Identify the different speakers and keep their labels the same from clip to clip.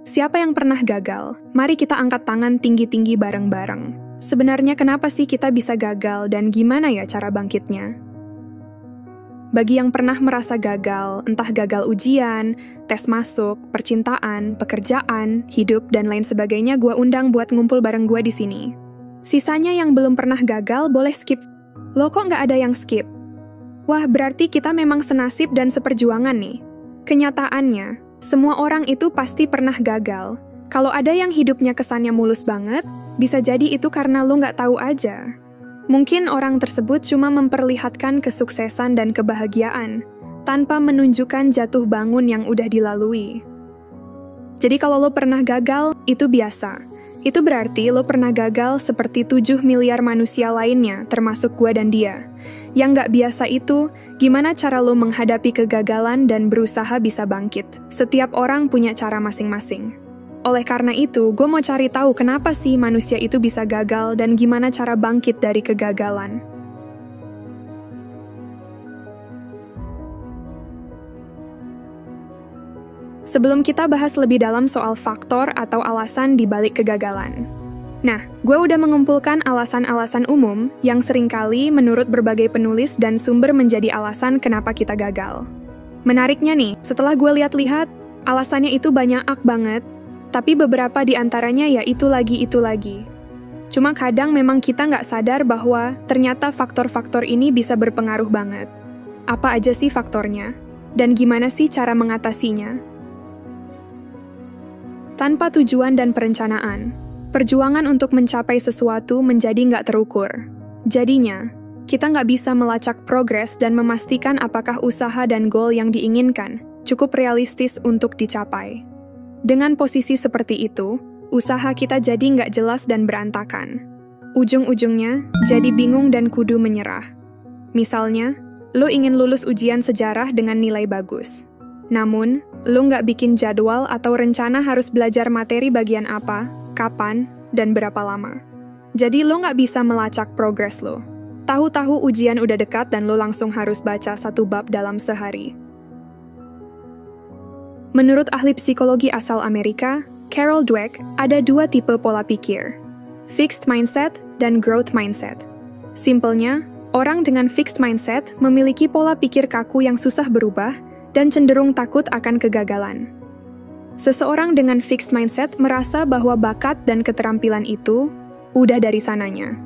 Speaker 1: Siapa yang pernah gagal? Mari kita angkat tangan tinggi-tinggi bareng-bareng. Sebenarnya kenapa sih kita bisa gagal dan gimana ya cara bangkitnya? Bagi yang pernah merasa gagal, entah gagal ujian, tes masuk, percintaan, pekerjaan, hidup, dan lain sebagainya, gue undang buat ngumpul bareng gue di sini. Sisanya yang belum pernah gagal boleh skip. Loh kok nggak ada yang skip? Wah, berarti kita memang senasib dan seperjuangan nih. Kenyataannya, semua orang itu pasti pernah gagal. Kalau ada yang hidupnya kesannya mulus banget, bisa jadi itu karena lo nggak tahu aja. Mungkin orang tersebut cuma memperlihatkan kesuksesan dan kebahagiaan, tanpa menunjukkan jatuh bangun yang udah dilalui. Jadi kalau lo pernah gagal, itu biasa. Itu berarti lo pernah gagal seperti 7 miliar manusia lainnya, termasuk gue dan dia. Yang nggak biasa itu, gimana cara lo menghadapi kegagalan dan berusaha bisa bangkit. Setiap orang punya cara masing-masing. Oleh karena itu, gue mau cari tahu kenapa sih manusia itu bisa gagal dan gimana cara bangkit dari kegagalan. Sebelum kita bahas lebih dalam soal faktor atau alasan di balik kegagalan. Nah, gue udah mengumpulkan alasan-alasan umum yang seringkali menurut berbagai penulis dan sumber menjadi alasan kenapa kita gagal. Menariknya nih, setelah gue lihat-lihat, alasannya itu banyak banget, tapi beberapa di antaranya ya itu lagi. Cuma kadang memang kita nggak sadar bahwa ternyata faktor-faktor ini bisa berpengaruh banget. Apa aja sih faktornya? Dan gimana sih cara mengatasinya? Tanpa tujuan dan perencanaan, perjuangan untuk mencapai sesuatu menjadi nggak terukur. Jadinya, kita nggak bisa melacak progres dan memastikan apakah usaha dan goal yang diinginkan cukup realistis untuk dicapai. Dengan posisi seperti itu, usaha kita jadi nggak jelas dan berantakan. Ujung-ujungnya, jadi bingung dan kudu menyerah. Misalnya, lo ingin lulus ujian sejarah dengan nilai bagus. Namun, lo nggak bikin jadwal atau rencana harus belajar materi bagian apa, kapan, dan berapa lama. Jadi lo nggak bisa melacak progres lo. Tahu-tahu ujian udah dekat dan lo langsung harus baca 1 bab dalam sehari. Menurut ahli psikologi asal Amerika, Carol Dweck, ada 2 tipe pola pikir, fixed mindset dan growth mindset. Simpelnya, orang dengan fixed mindset memiliki pola pikir kaku yang susah berubah dan cenderung takut akan kegagalan. Seseorang dengan fixed mindset merasa bahwa bakat dan keterampilan itu udah dari sananya.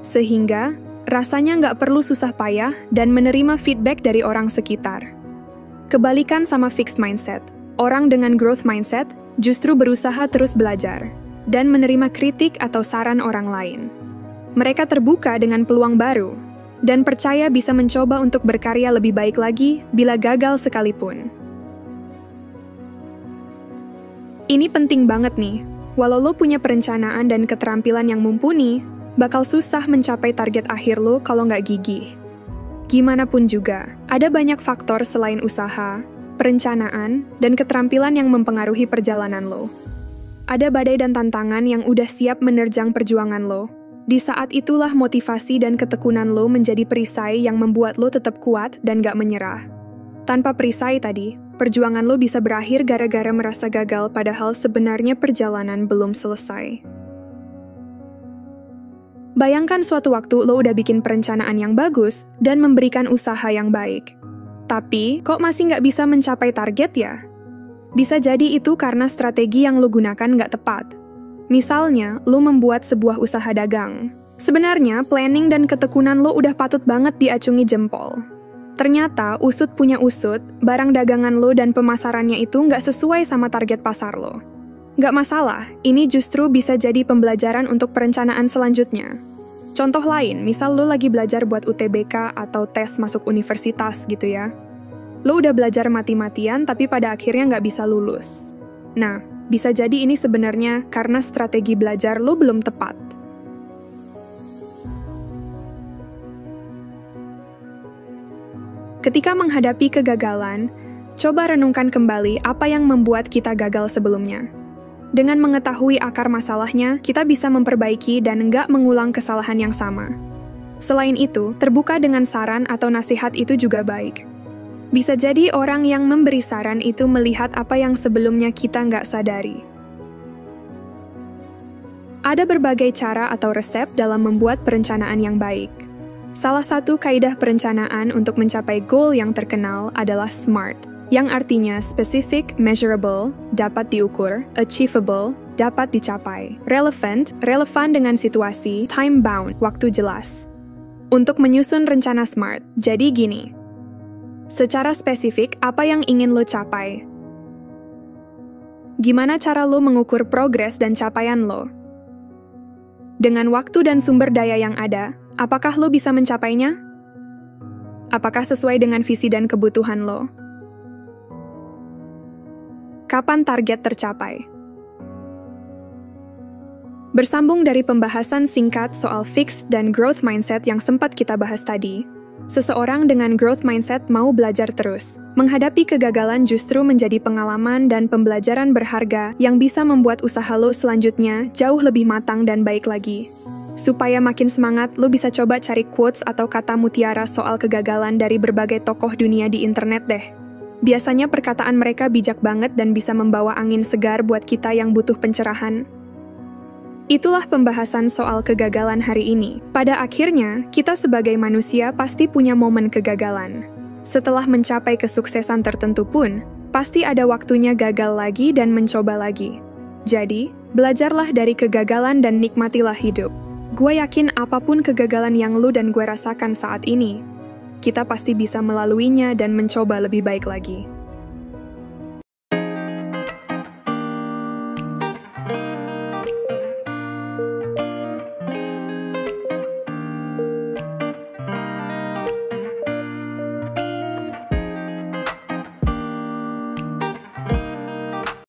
Speaker 1: Sehingga, rasanya nggak perlu susah payah dan menerima feedback dari orang sekitar. Kebalikan sama fixed mindset, orang dengan growth mindset justru berusaha terus belajar dan menerima kritik atau saran orang lain. Mereka terbuka dengan peluang baru dan percaya bisa mencoba untuk berkarya lebih baik lagi bila gagal sekalipun. Ini penting banget nih, walau lo punya perencanaan dan keterampilan yang mumpuni, bakal susah mencapai target akhir lo kalau nggak gigih. Gimana pun juga, ada banyak faktor selain usaha, perencanaan, dan keterampilan yang mempengaruhi perjalanan lo. Ada badai dan tantangan yang udah siap menerjang perjuangan lo. Di saat itulah motivasi dan ketekunan lo menjadi perisai yang membuat lo tetap kuat dan gak menyerah. Tanpa perisai tadi, perjuangan lo bisa berakhir gara-gara merasa gagal padahal sebenarnya perjalanan belum selesai. Bayangkan suatu waktu lo udah bikin perencanaan yang bagus dan memberikan usaha yang baik. Tapi, kok masih nggak bisa mencapai target ya? Bisa jadi itu karena strategi yang lo gunakan nggak tepat. Misalnya, lo membuat sebuah usaha dagang. Sebenarnya, planning dan ketekunan lo udah patut banget diacungi jempol. Ternyata, usut punya usut, barang dagangan lo dan pemasarannya itu nggak sesuai sama target pasar lo. Nggak masalah, ini justru bisa jadi pembelajaran untuk perencanaan selanjutnya. Contoh lain, misal lo lagi belajar buat UTBK atau tes masuk universitas gitu ya. Lo udah belajar mati-matian tapi pada akhirnya nggak bisa lulus. Nah, bisa jadi ini sebenarnya karena strategi belajar lo belum tepat. Ketika menghadapi kegagalan, coba renungkan kembali apa yang membuat kita gagal sebelumnya. Dengan mengetahui akar masalahnya, kita bisa memperbaiki dan nggak mengulang kesalahan yang sama. Selain itu, terbuka dengan saran atau nasihat itu juga baik. Bisa jadi orang yang memberi saran itu melihat apa yang sebelumnya kita nggak sadari. Ada berbagai cara atau resep dalam membuat perencanaan yang baik. Salah satu kaidah perencanaan untuk mencapai goal yang terkenal adalah SMART, yang artinya specific, measurable, dapat diukur, achievable, dapat dicapai, relevant, relevan dengan situasi, time-bound, waktu jelas. Untuk menyusun rencana SMART, jadi gini. Secara spesifik, apa yang ingin lo capai? Gimana cara lo mengukur progres dan capaian lo? Dengan waktu dan sumber daya yang ada, apakah lo bisa mencapainya? Apakah sesuai dengan visi dan kebutuhan lo? Kapan target tercapai? Bersambung dari pembahasan singkat soal fixed dan growth mindset yang sempat kita bahas tadi, seseorang dengan growth mindset mau belajar terus. Menghadapi kegagalan justru menjadi pengalaman dan pembelajaran berharga yang bisa membuat usaha lo selanjutnya jauh lebih matang dan baik lagi. Supaya makin semangat, lo bisa coba cari quotes atau kata mutiara soal kegagalan dari berbagai tokoh dunia di internet deh. Biasanya perkataan mereka bijak banget dan bisa membawa angin segar buat kita yang butuh pencerahan. Itulah pembahasan soal kegagalan hari ini. Pada akhirnya, kita sebagai manusia pasti punya momen kegagalan. Setelah mencapai kesuksesan tertentu pun, pasti ada waktunya gagal lagi dan mencoba lagi. Jadi, belajarlah dari kegagalan dan nikmatilah hidup. Gue yakin apapun kegagalan yang lu dan gue rasakan saat ini, kita pasti bisa melaluinya dan mencoba lebih baik lagi.